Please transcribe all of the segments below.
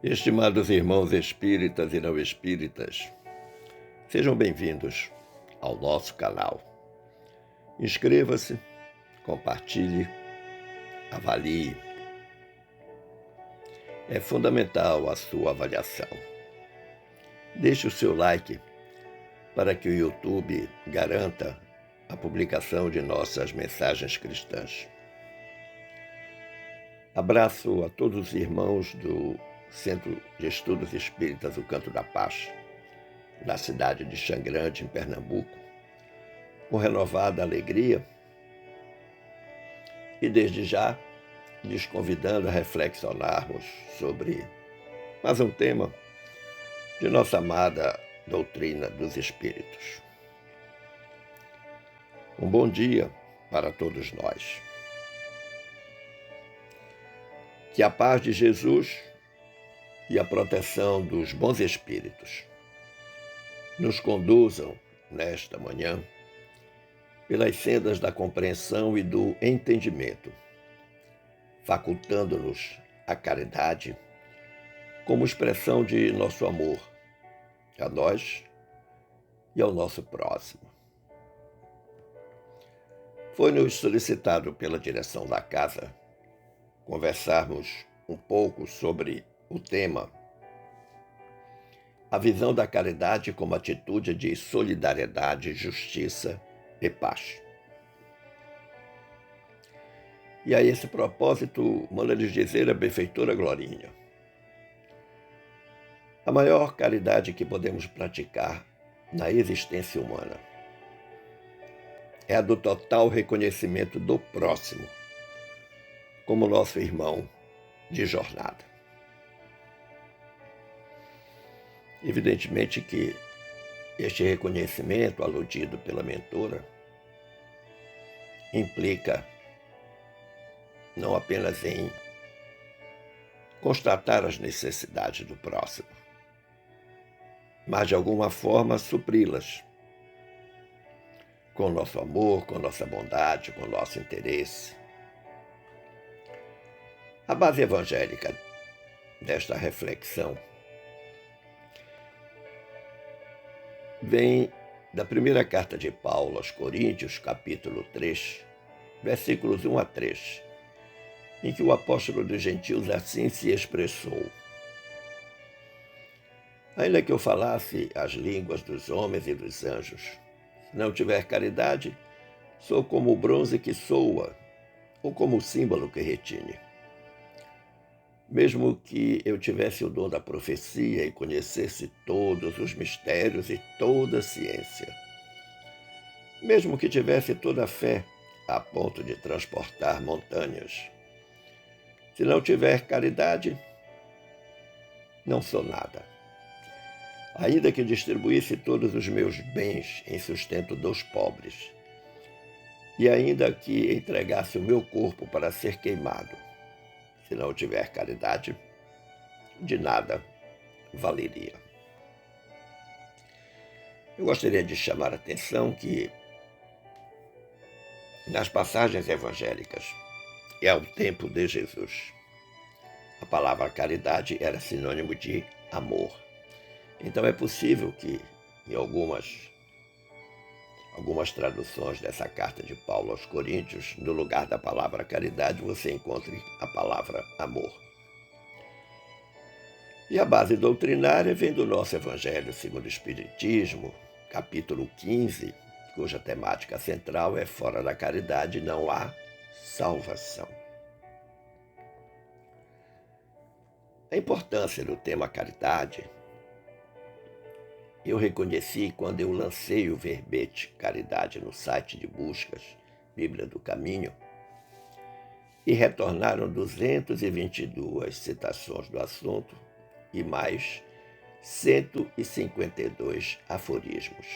Estimados irmãos espíritas e não espíritas, sejam bem-vindos ao nosso canal. Inscreva-se, compartilhe, avalie. É fundamental a sua avaliação. Deixe o seu like para que o YouTube garanta a publicação de nossas mensagens cristãs. Abraço a todos os irmãos do Centro de Estudos Espíritas, o Canto da Paz, na cidade de Xangrande, em Pernambuco, com renovada alegria e, desde já, lhes convidando a reflexionarmos sobre mais um tema de nossa amada doutrina dos Espíritos. Um bom dia para todos nós. Que a paz de Jesus e a proteção dos bons espíritos nos conduzam, nesta manhã, pelas sendas da compreensão e do entendimento, facultando-nos a caridade como expressão de nosso amor a nós e ao nosso próximo. Foi-nos solicitado pela direção da casa conversarmos um pouco sobre o tema a visão da caridade como atitude de solidariedade, justiça e paz. E a esse propósito, manda-lhes dizer a benfeitora Glorinha: a maior caridade que podemos praticar na existência humana é a do total reconhecimento do próximo como nosso irmão de jornada. Evidentemente que este reconhecimento aludido pela mentora implica não apenas em constatar as necessidades do próximo, mas de alguma forma supri-las com nosso amor, com nossa bondade, com nosso interesse. A base evangélica desta reflexão vem da primeira carta de Paulo aos Coríntios, capítulo 3, versículos 1 a 3, em que o apóstolo dos gentios assim se expressou: ainda que eu falasse as línguas dos homens e dos anjos, se não tiver caridade, sou como o bronze que soa, ou como o símbolo que retine. Mesmo que eu tivesse o dom da profecia e conhecesse todos os mistérios e toda a ciência, mesmo que tivesse toda a fé a ponto de transportar montanhas, se não tiver caridade, não sou nada. Ainda que distribuísse todos os meus bens em sustento dos pobres, e ainda que entregasse o meu corpo para ser queimado, se não tiver caridade, de nada valeria. Eu gostaria de chamar a atenção que, nas passagens evangélicas e ao tempo de Jesus, a palavra caridade era sinônimo de amor. Então é possível que, em algumas traduções dessa carta de Paulo aos Coríntios, no lugar da palavra caridade, você encontre a palavra amor. E a base doutrinária vem do nosso Evangelho segundo o Espiritismo, capítulo 15, cuja temática central é: fora da caridade não há salvação. A importância do tema caridade eu reconheci quando eu lancei o verbete caridade no site de buscas Bíblia do Caminho e retornaram 222 citações do assunto e mais 152 aforismos,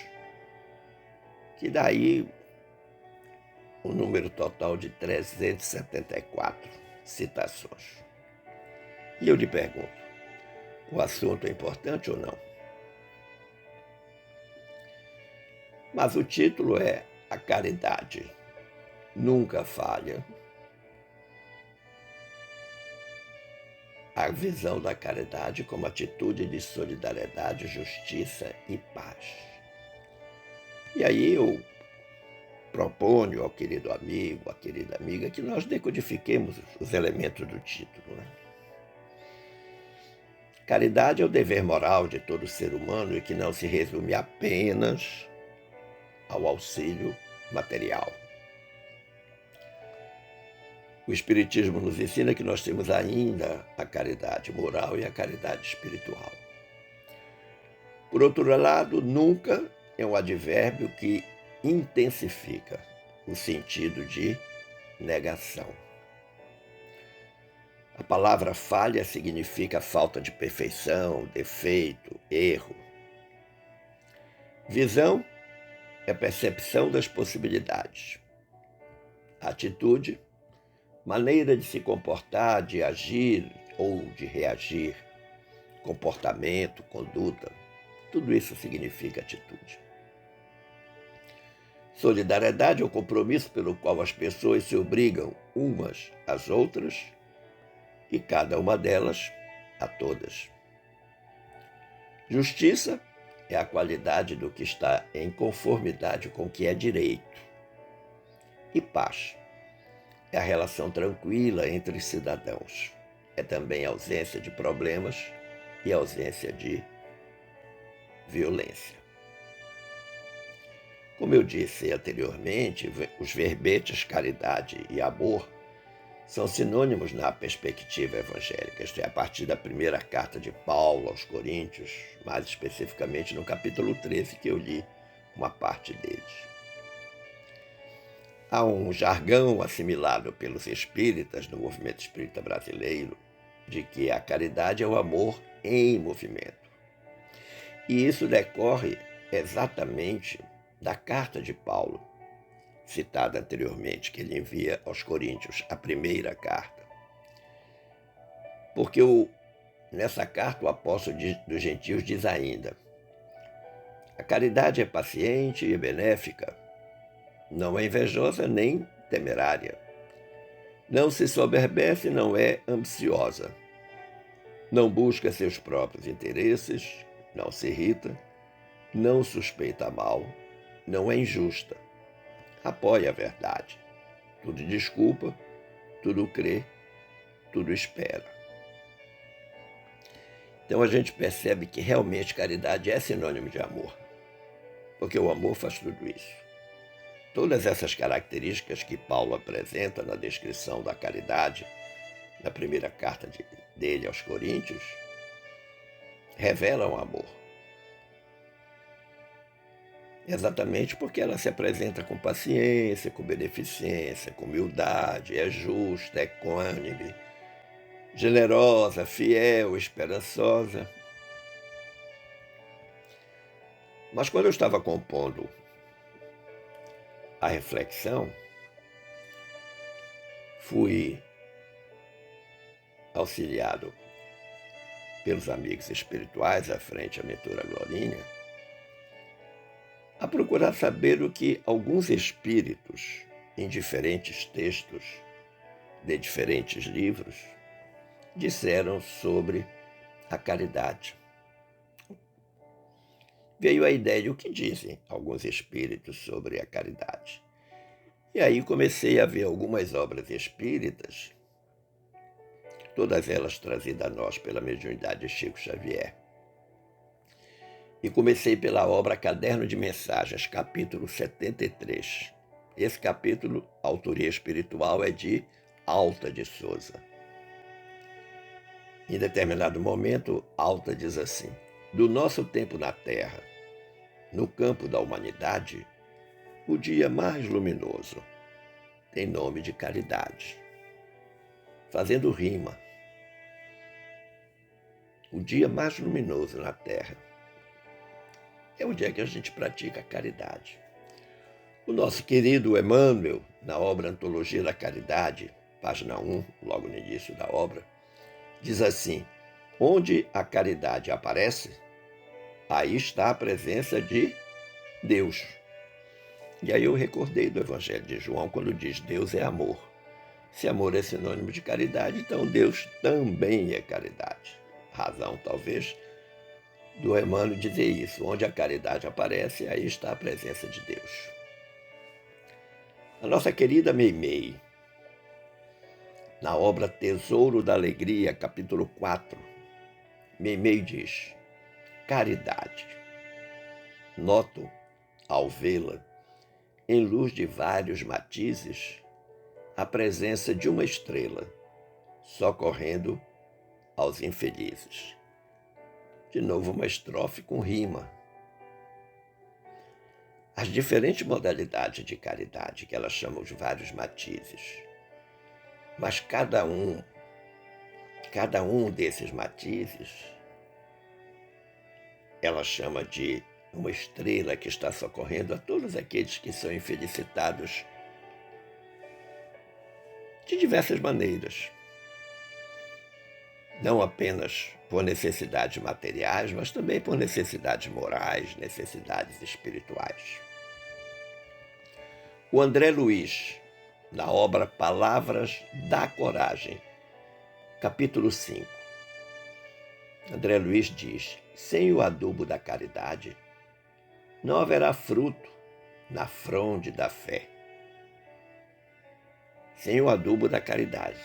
que daí um número total de 374 citações. E eu lhe pergunto, o assunto é importante ou não? Mas o título é A Caridade Nunca Falha. a visão da caridade como atitude de solidariedade, justiça e paz. E aí eu proponho ao querido amigo, à querida amiga, que nós decodifiquemos os elementos do título, né? Caridade é o dever moral de todo ser humano e que não se resume apenas ao auxílio material. O Espiritismo nos ensina que nós temos ainda a caridade moral e a caridade espiritual. Por outro lado, nunca é um advérbio que intensifica o sentido de negação. A palavra falha significa falta de perfeição, defeito, erro. Visão é percepção das possibilidades. Atitude, maneira de se comportar, de agir ou de reagir. Comportamento, conduta, tudo isso significa atitude. Solidariedade é o compromisso pelo qual as pessoas se obrigam umas às outras e cada uma delas a todas. Justiça é a qualidade do que está em conformidade com o que é direito. E paz é a relação tranquila entre cidadãos. É também a ausência de problemas e a ausência de violência. Como eu disse anteriormente, os verbetes caridade e amor são sinônimos na perspectiva evangélica, isto é, a partir da primeira carta de Paulo aos Coríntios, mais especificamente no capítulo 13, que eu li uma parte deles. Há um jargão assimilado pelos espíritas no movimento espírita brasileiro de que a caridade é o amor em movimento. E isso decorre exatamente da carta de Paulo, citada anteriormente, que ele envia aos Coríntios, a primeira carta. Porque nessa carta o apóstolo dos gentios diz ainda: a caridade é paciente e benéfica, não é invejosa nem temerária, não se soberbece, não é ambiciosa, não busca seus próprios interesses, não se irrita, não suspeita mal, não é injusta, apoia a verdade, tudo desculpa, tudo crê, tudo espera. Então a gente percebe que realmente caridade é sinônimo de amor, porque o amor faz tudo isso. Todas essas características que Paulo apresenta na descrição da caridade, na primeira carta dele aos Coríntios, revelam amor. Exatamente porque ela se apresenta com paciência, com beneficência, com humildade, é justa, é equânime, generosa, fiel, esperançosa. Mas quando eu estava compondo a reflexão, fui auxiliado pelos amigos espirituais à frente à mentora Glorinha, a procurar saber o que alguns espíritos, em diferentes textos de diferentes livros, disseram sobre a caridade. Veio a ideia de o que dizem alguns espíritos sobre a caridade. E aí comecei a ver algumas obras espíritas, todas elas trazidas a nós pela mediunidade de Chico Xavier. E comecei pela obra Caderno de Mensagens, capítulo 73. Esse capítulo, a autoria espiritual é de Alta de Souza. Em determinado momento, Alta diz assim: do nosso tempo na Terra, no campo da humanidade, o dia mais luminoso tem nome de caridade, fazendo rima. O dia mais luminoso na Terra é o dia que a gente pratica a caridade. O nosso querido Emmanuel, na obra Antologia da Caridade, página 1, logo no início da obra, diz assim: onde a caridade aparece, aí está a presença de Deus. E aí eu recordei do Evangelho de João, quando diz Deus é amor. Se amor é sinônimo de caridade, então Deus também é caridade. Razão, talvez, do Emmanuel dizer isso. Onde a caridade aparece, aí está a presença de Deus. A nossa querida Meimei, na obra Tesouro da Alegria, capítulo 4, Meimei diz: caridade. Noto, ao vê-la, em luz de vários matizes, a presença de uma estrela, socorrendo aos infelizes. De novo, uma estrofe com rima. As diferentes modalidades de caridade, que ela chama de vários matizes, mas cada um desses matizes, ela chama de uma estrela que está socorrendo a todos aqueles que são infelicitados de diversas maneiras. Não apenas por necessidades materiais, mas também por necessidades morais, necessidades espirituais. O André Luiz, na obra Palavras da Coragem, capítulo 5, André Luiz diz: sem o adubo da caridade, não haverá fruto na fronde da fé. Sem o adubo da caridade.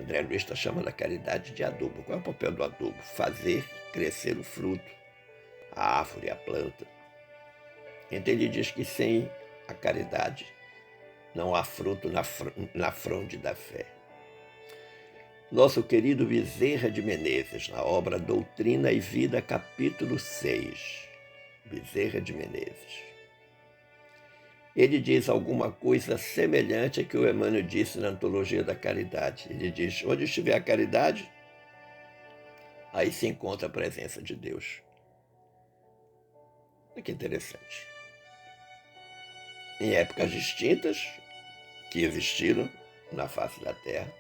André Luiz está chamando a caridade de adubo. Qual é o papel do adubo? Fazer crescer o fruto, a árvore, a planta. Então ele diz que sem a caridade não há fruto na fronde da fé. Nosso querido Bezerra de Menezes, na obra Doutrina e Vida, capítulo 6. Bezerra de Menezes. Ele diz alguma coisa semelhante a que o Emmanuel disse na Antologia da Caridade. Ele diz: onde estiver a caridade, aí se encontra a presença de Deus. Olha que interessante. Em épocas distintas que existiram na face da Terra,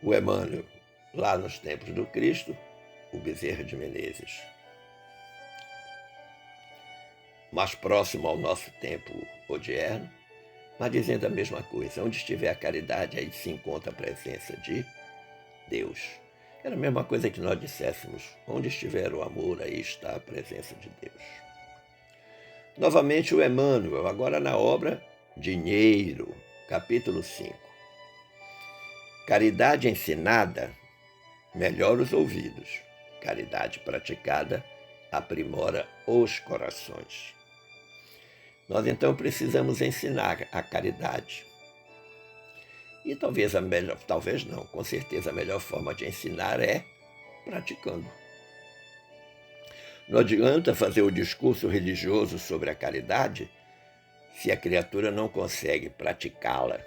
o Emmanuel, lá nos tempos do Cristo, o Bezerra de Menezes. Mais próximo ao nosso tempo odierno, mas dizendo a mesma coisa. Onde estiver a caridade, aí se encontra a presença de Deus. Era a mesma coisa que nós disséssemos: onde estiver o amor, aí está a presença de Deus. Novamente o Emmanuel, agora na obra Dinheiro, capítulo 5. Caridade ensinada melhora os ouvidos. Caridade praticada aprimora os corações. Nós então precisamos ensinar a caridade. E talvez não, com certeza a melhor forma de ensinar é praticando. Não adianta fazer o discurso religioso sobre a caridade se a criatura não consegue praticá-la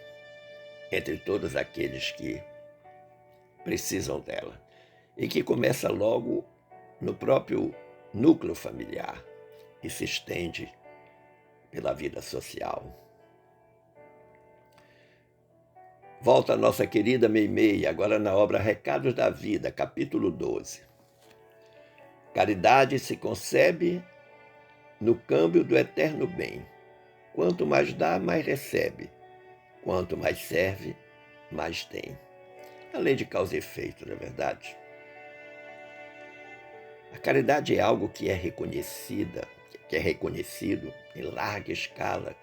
entre todos aqueles que precisam dela. E que começa logo no próprio núcleo familiar e se estende pela vida social. Volta a nossa querida Meimei, agora na obra Recados da Vida, capítulo 12. Caridade se concebe no câmbio do eterno bem. Quanto mais dá, mais recebe. Quanto mais serve, mais tem. A lei de causa e efeito, não é verdade? A caridade é algo que é reconhecido em larga escala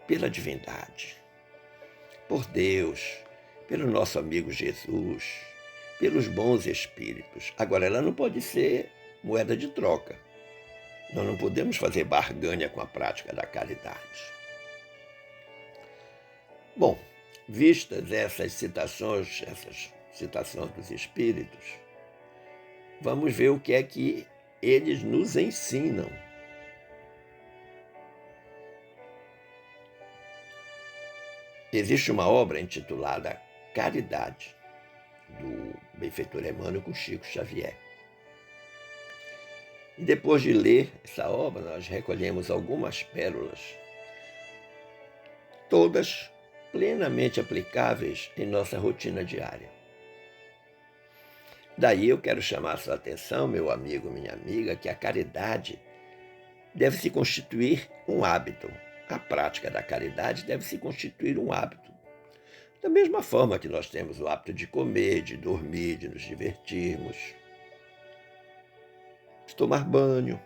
pela divindade, por Deus, pelo nosso amigo Jesus, pelos bons espíritos. Agora, ela não pode ser moeda de troca. Nós não podemos fazer barganha com a prática da caridade. Bom, vistas essas citações dos espíritos, vamos ver o que é que eles nos ensinam. Existe uma obra intitulada Caridade, do benfeitor Emmanuel com Chico Xavier. E depois de ler essa obra, nós recolhemos algumas pérolas, todas plenamente aplicáveis em nossa rotina diária. Daí eu quero chamar a sua atenção, meu amigo, minha amiga, que a caridade deve se constituir um hábito. A prática da caridade deve se constituir um hábito. Da mesma forma que nós temos o hábito de comer, de dormir, de nos divertirmos, de tomar banho.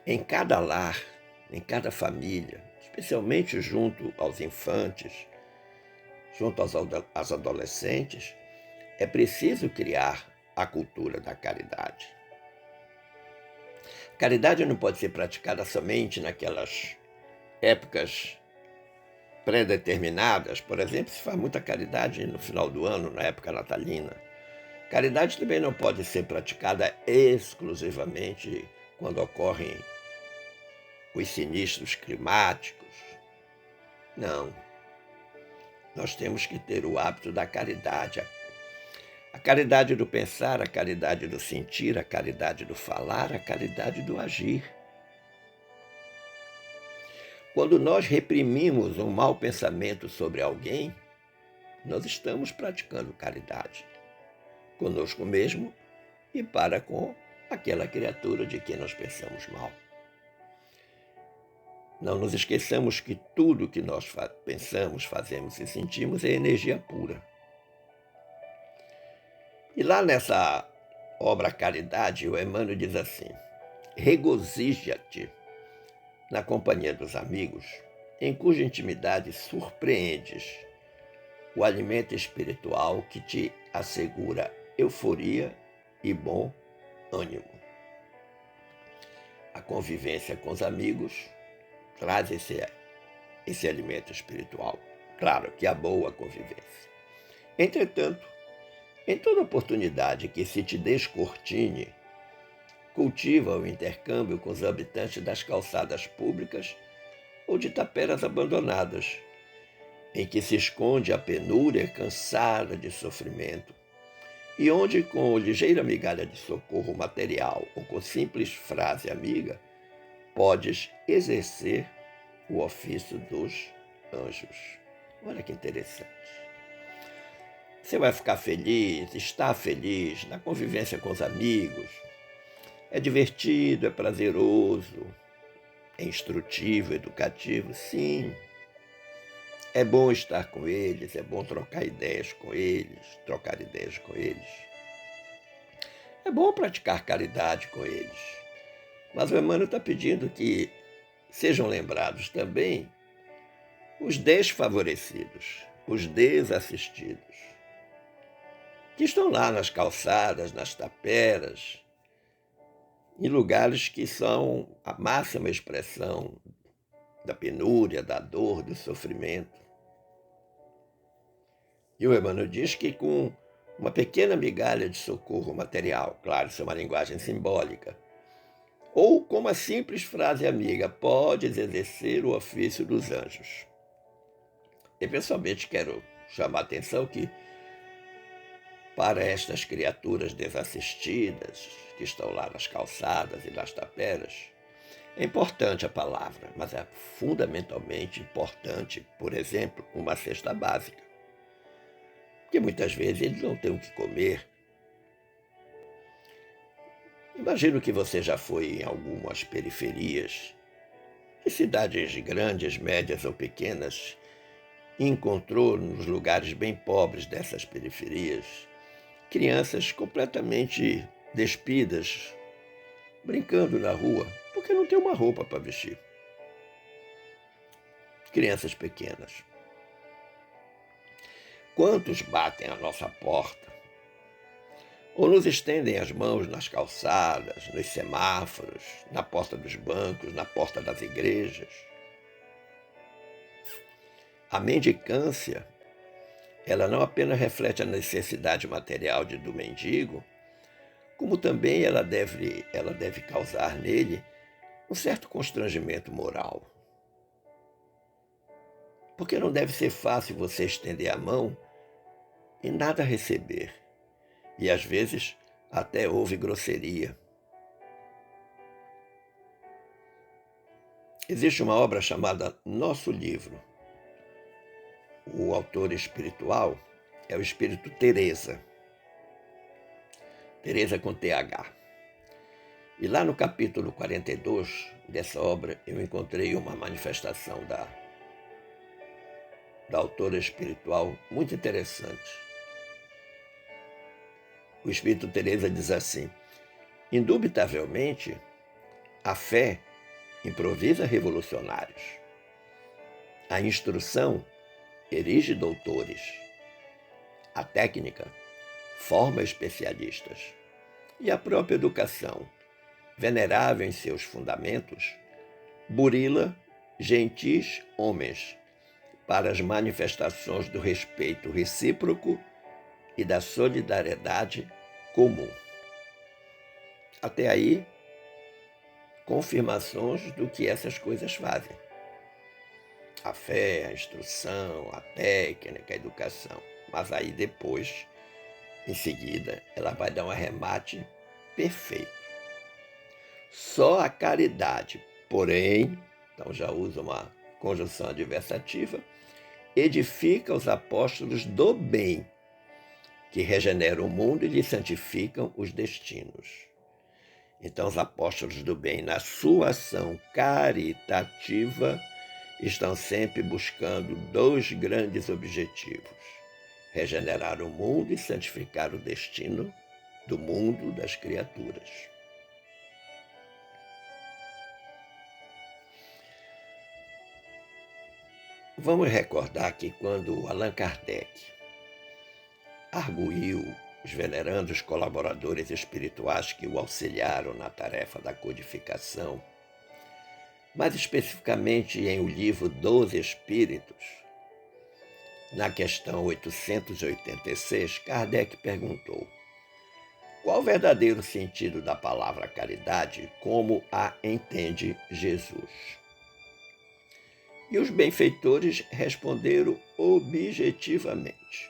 Em cada lar, em cada família, especialmente junto aos infantes, junto aos adolescentes, é preciso criar a cultura da caridade. Caridade não pode ser praticada somente naquelas épocas pré-determinadas. Por exemplo, se faz muita caridade no final do ano, na época natalina. Caridade também não pode ser praticada exclusivamente quando ocorrem os sinistros climáticos. Não. Nós temos que ter o hábito da caridade. A caridade do pensar, a caridade do sentir, a caridade do falar, a caridade do agir. Quando nós reprimimos um mau pensamento sobre alguém, nós estamos praticando caridade conosco mesmo e para com aquela criatura de quem nós pensamos mal. Não nos esqueçamos que tudo que nós pensamos, fazemos e sentimos é energia pura. E lá nessa obra Caridade, o Emmanuel diz assim: regozija-te na companhia dos amigos, em cuja intimidade surpreendes o alimento espiritual que te assegura euforia e bom ânimo. A convivência com os amigos traz esse alimento espiritual. Claro que a boa convivência. Entretanto, em toda oportunidade que se te descortine, cultiva o intercâmbio com os habitantes das calçadas públicas ou de taperas abandonadas, em que se esconde a penúria cansada de sofrimento, e onde, com ligeira migalha de socorro material ou com simples frase amiga, podes exercer o ofício dos anjos. Olha que interessante. Você vai ficar feliz, está feliz na convivência com os amigos. É divertido, é prazeroso, é instrutivo, educativo, sim. É bom estar com eles, é bom trocar ideias com eles. É bom praticar caridade com eles. Mas o Emmanuel está pedindo que sejam lembrados também os desfavorecidos, os desassistidos, que estão lá nas calçadas, nas taperas, em lugares que são a máxima expressão da penúria, da dor, do sofrimento. E o Emmanuel diz que com uma pequena migalha de socorro material, claro, isso é uma linguagem simbólica, ou com uma simples frase amiga, podes exercer o ofício dos anjos. Eu pessoalmente quero chamar a atenção que para estas criaturas desassistidas, que estão lá nas calçadas e nas taperas, é importante a palavra, mas é fundamentalmente importante, por exemplo, uma cesta básica. Porque muitas vezes eles não têm o que comer. Imagino que você já foi em algumas periferias, de cidades grandes, médias ou pequenas, e encontrou nos lugares bem pobres dessas periferias crianças completamente despidas, brincando na rua, porque não tem uma roupa para vestir. Crianças pequenas. Quantos batem à nossa porta? Ou nos estendem as mãos nas calçadas, nos semáforos, na porta dos bancos, na porta das igrejas? A mendicância, ela não apenas reflete a necessidade material do mendigo, como também ela deve causar nele um certo constrangimento moral. Porque não deve ser fácil você estender a mão e nada receber. E às vezes até houve grosseria. Existe uma obra chamada Nosso Livro. O autor espiritual é o espírito Teresa. Teresa com TH. E lá no capítulo 42 dessa obra eu encontrei uma manifestação da autora espiritual muito interessante. O Espírito Teresa diz assim: indubitavelmente, a fé improvisa revolucionários. A instrução erige doutores. A técnica forma especialistas. E a própria educação, venerável em seus fundamentos, burila gentis homens para as manifestações do respeito recíproco e da solidariedade comum. Até aí, confirmações do que essas coisas fazem. A fé, a instrução, a técnica, a educação. Mas aí depois, em seguida, ela vai dar um arremate perfeito. Só a caridade, porém, então já usa uma conjunção adversativa, edifica os apóstolos do bem, que regeneram o mundo e lhe santificam os destinos. Então, os apóstolos do bem, na sua ação caritativa, estão sempre buscando dois grandes objetivos: regenerar o mundo e santificar o destino do mundo das criaturas. Vamos recordar que quando Allan Kardec arguiu os venerandos colaboradores espirituais que o auxiliaram na tarefa da codificação, mais especificamente em O Livro dos Espíritos, na questão 886, Kardec perguntou: qual o verdadeiro sentido da palavra caridade, como a entende Jesus? E os benfeitores responderam objetivamente: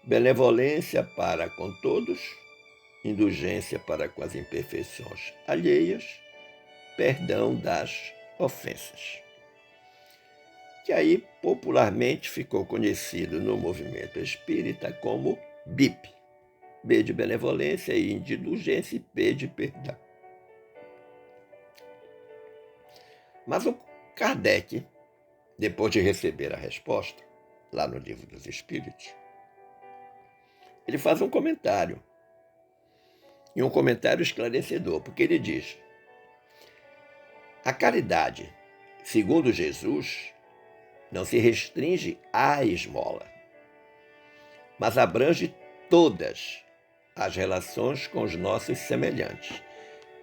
benevolência para com todos, indulgência para com as imperfeições alheias, perdão das ofensas. Que aí popularmente ficou conhecido no movimento espírita como BIP. B de benevolência e de indulgência e P de perdão. Mas o Kardec, depois de receber a resposta, lá no Livro dos Espíritos, ele faz um comentário. E um comentário esclarecedor, porque ele diz: a caridade, segundo Jesus, não se restringe à esmola, mas abrange todas as relações com os nossos semelhantes.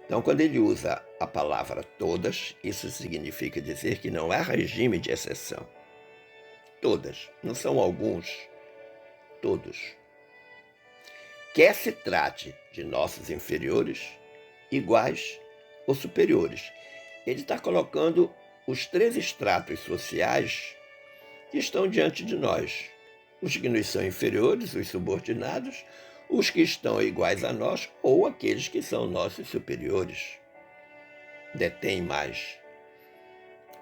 Então, quando ele usa a palavra todas, isso significa dizer que não há regime de exceção. Todas, não são alguns, todos. Quer se trate de nossos inferiores, iguais ou superiores. Ele está colocando os três estratos sociais que estão diante de nós: os que nos são inferiores, os subordinados, os que estão iguais a nós ou aqueles que são nossos superiores. Detêm mais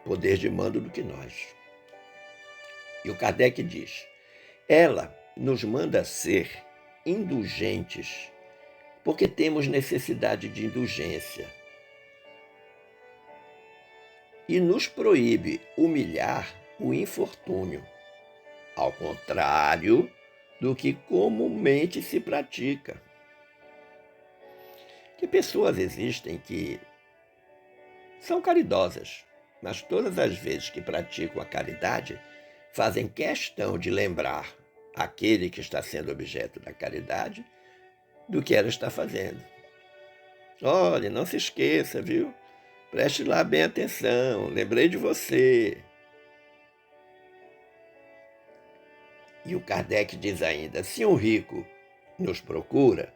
poder de mando do que nós. E o Kardec diz: ela nos manda ser indulgentes, porque temos necessidade de indulgência. E nos proíbe humilhar o infortúnio, ao contrário do que comumente se pratica. Que pessoas existem que são caridosas, mas todas as vezes que praticam a caridade, fazem questão de lembrar aquele que está sendo objeto da caridade do que ela está fazendo. Olha, não se esqueça, viu? Preste lá bem atenção, lembrei de você. E o Kardec diz ainda: se um rico nos procura,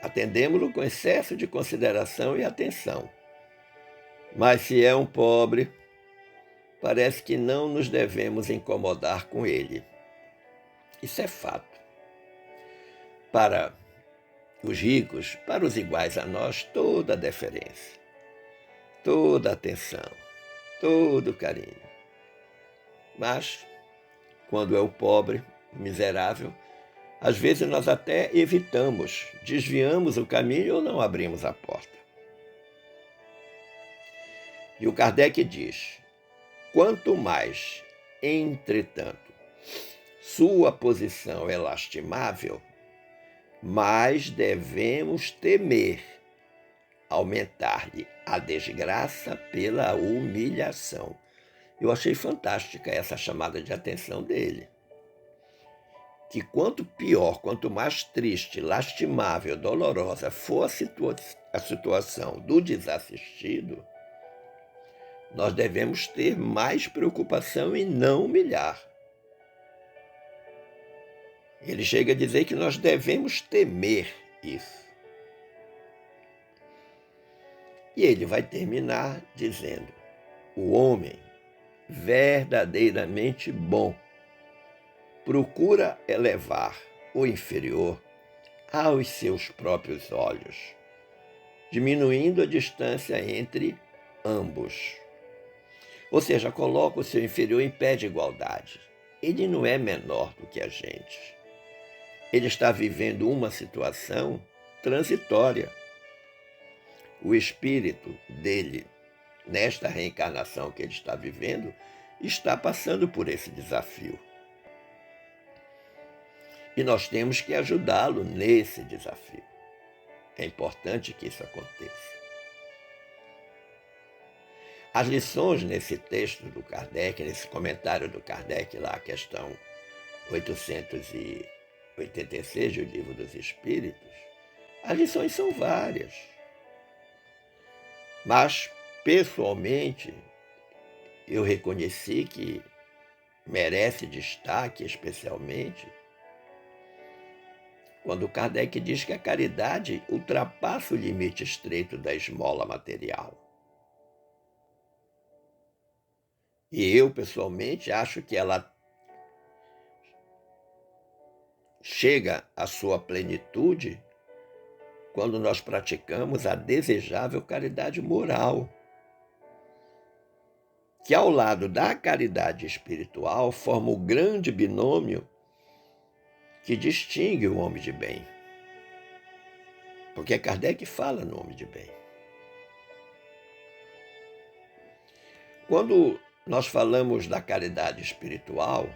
atendemo-lo com excesso de consideração e atenção. Mas se é um pobre, parece que não nos devemos incomodar com ele. Isso é fato. Para os ricos, para os iguais a nós, toda a deferência, toda a atenção, todo o carinho. Mas, quando é o pobre, o miserável, às vezes nós até evitamos, desviamos o caminho ou não abrimos a porta. E o Kardec diz: quanto mais entretanto, sua posição é lastimável, mas devemos temer aumentar-lhe a desgraça pela humilhação. Eu achei fantástica essa chamada de atenção dele. Que quanto pior, quanto mais triste, lastimável, dolorosa for a situação do desassistido, nós devemos ter mais preocupação em não humilhar. Ele chega a dizer que nós devemos temer isso. E ele vai terminar dizendo: o homem verdadeiramente bom procura elevar o inferior aos seus próprios olhos, diminuindo a distância entre ambos. Ou seja, coloca o seu inferior em pé de igualdade. Ele não é menor do que a gente. Ele está vivendo uma situação transitória. O espírito dele, nesta reencarnação que ele está vivendo, está passando por esse desafio. E nós temos que ajudá-lo nesse desafio. É importante que isso aconteça. As lições nesse texto do Kardec, nesse comentário do Kardec, lá, a questão 886 do Livro dos Espíritos, as lições são várias. Mas, pessoalmente, eu reconheci que merece destaque, especialmente, quando Kardec diz que a caridade ultrapassa o limite estreito da esmola material. E eu, pessoalmente, acho que ela chega à sua plenitude quando nós praticamos a desejável caridade moral, que ao lado da caridade espiritual forma o grande binômio que distingue o homem de bem. Porque Kardec fala no homem de bem. Quando nós falamos da caridade espiritual,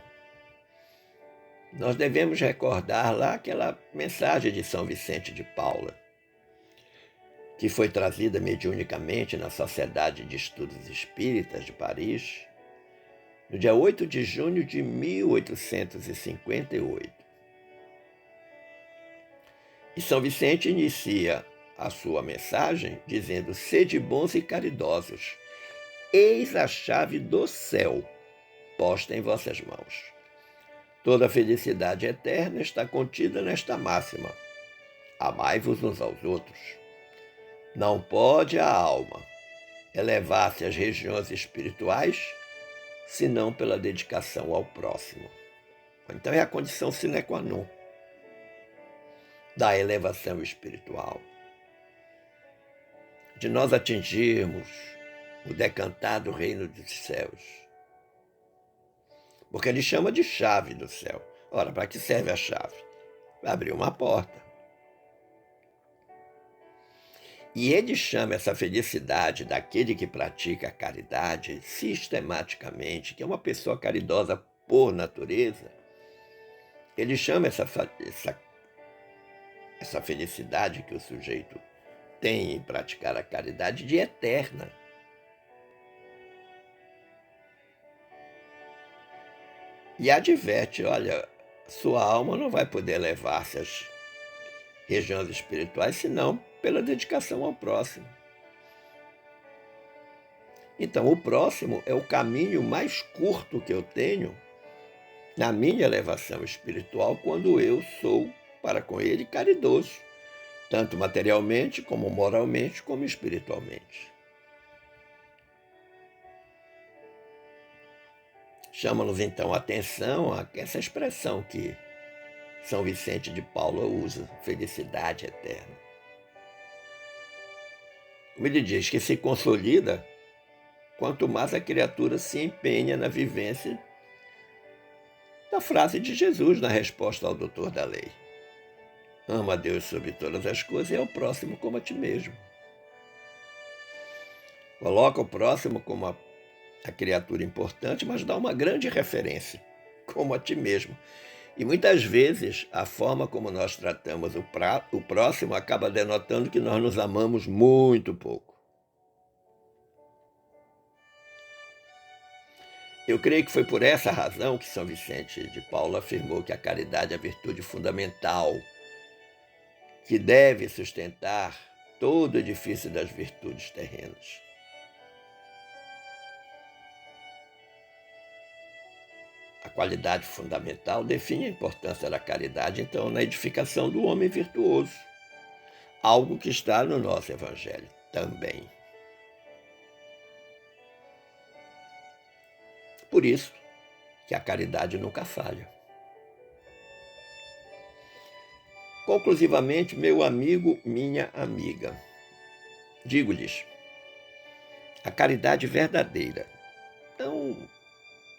nós devemos recordar lá aquela mensagem de São Vicente de Paula, que foi trazida mediunicamente na Sociedade de Estudos Espíritas de Paris, no dia 8 de junho de 1858. E São Vicente inicia a sua mensagem dizendo: sede bons e caridosos, eis a chave do céu posta em vossas mãos. Toda a felicidade eterna está contida nesta máxima: amai-vos uns aos outros. Não pode a alma elevar-se às regiões espirituais senão pela dedicação ao próximo. Então é a condição sine qua non da elevação espiritual, de nós atingirmos o decantado reino dos céus. Porque ele chama de chave do céu. Ora, para que serve a chave? Para abrir uma porta. E ele chama essa felicidade daquele que pratica a caridade sistematicamente, que é uma pessoa caridosa por natureza, ele chama essa felicidade que o sujeito tem em praticar a caridade de eterna. E adverte: olha, sua alma não vai poder levar-se às regiões espirituais senão pela dedicação ao próximo. Então, o próximo é o caminho mais curto que eu tenho na minha elevação espiritual quando eu sou para com ele caridoso, tanto materialmente, como moralmente, como espiritualmente. Chama-nos então a atenção a essa expressão que São Vicente de Paula usa, felicidade eterna. Como ele diz, que se consolida quanto mais a criatura se empenha na vivência da frase de Jesus na resposta ao doutor da lei: ama a Deus sobre todas as coisas e ao próximo como a ti mesmo. Coloca o próximo como a criatura importante, mas dá uma grande referência, como a ti mesmo. E muitas vezes a forma como nós tratamos o próximo acaba denotando que nós nos amamos muito pouco. Eu creio que foi por essa razão que São Vicente de Paulo afirmou que a caridade é a virtude fundamental que deve sustentar todo o edifício das virtudes terrenas. A qualidade fundamental define a importância da caridade, então, na edificação do homem virtuoso, algo que está no nosso Evangelho também. Por isso que a caridade nunca falha. Conclusivamente, meu amigo, minha amiga, digo-lhes, a caridade verdadeira, não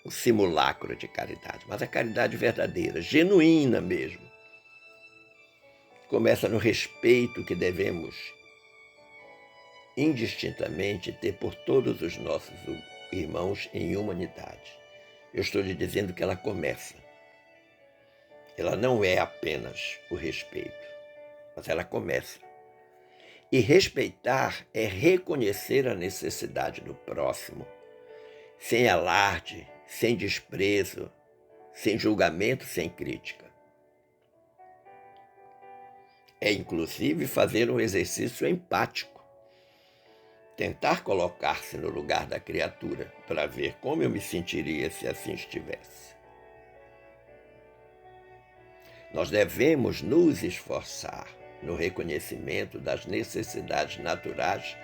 o simulacro de caridade, mas a caridade verdadeira, genuína mesmo, começa no respeito que devemos indistintamente ter por todos os nossos irmãos em humanidade. Eu estou lhe dizendo que ela começa. Ela não é apenas o respeito, mas ela começa. E respeitar é reconhecer a necessidade do próximo, sem alarde, sem desprezo, sem julgamento, sem crítica. É inclusive fazer um exercício empático, tentar colocar-se no lugar da criatura para ver como eu me sentiria se assim estivesse. Nós devemos nos esforçar no reconhecimento das necessidades naturais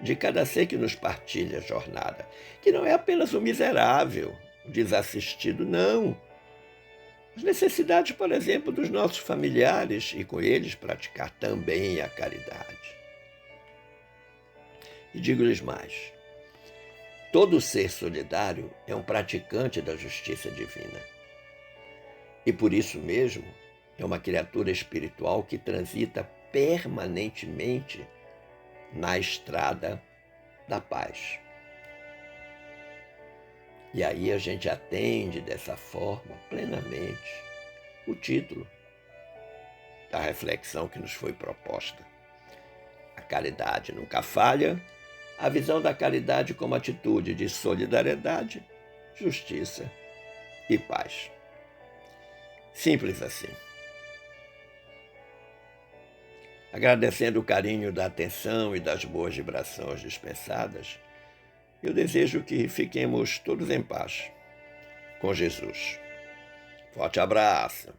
de cada ser que nos partilha a jornada, que não é apenas o miserável, o desassistido, não. As necessidades, por exemplo, dos nossos familiares e com eles praticar também a caridade. E digo-lhes mais, todo ser solidário é um praticante da justiça divina. E por isso mesmo é uma criatura espiritual que transita permanentemente na estrada da paz. E aí a gente atende dessa forma plenamente o título da reflexão que nos foi proposta. A caridade nunca falha, a visão da caridade como atitude de solidariedade, justiça e paz. Simples assim. Agradecendo o carinho da atenção e das boas vibrações dispensadas, eu desejo que fiquemos todos em paz com Jesus. Forte abraço.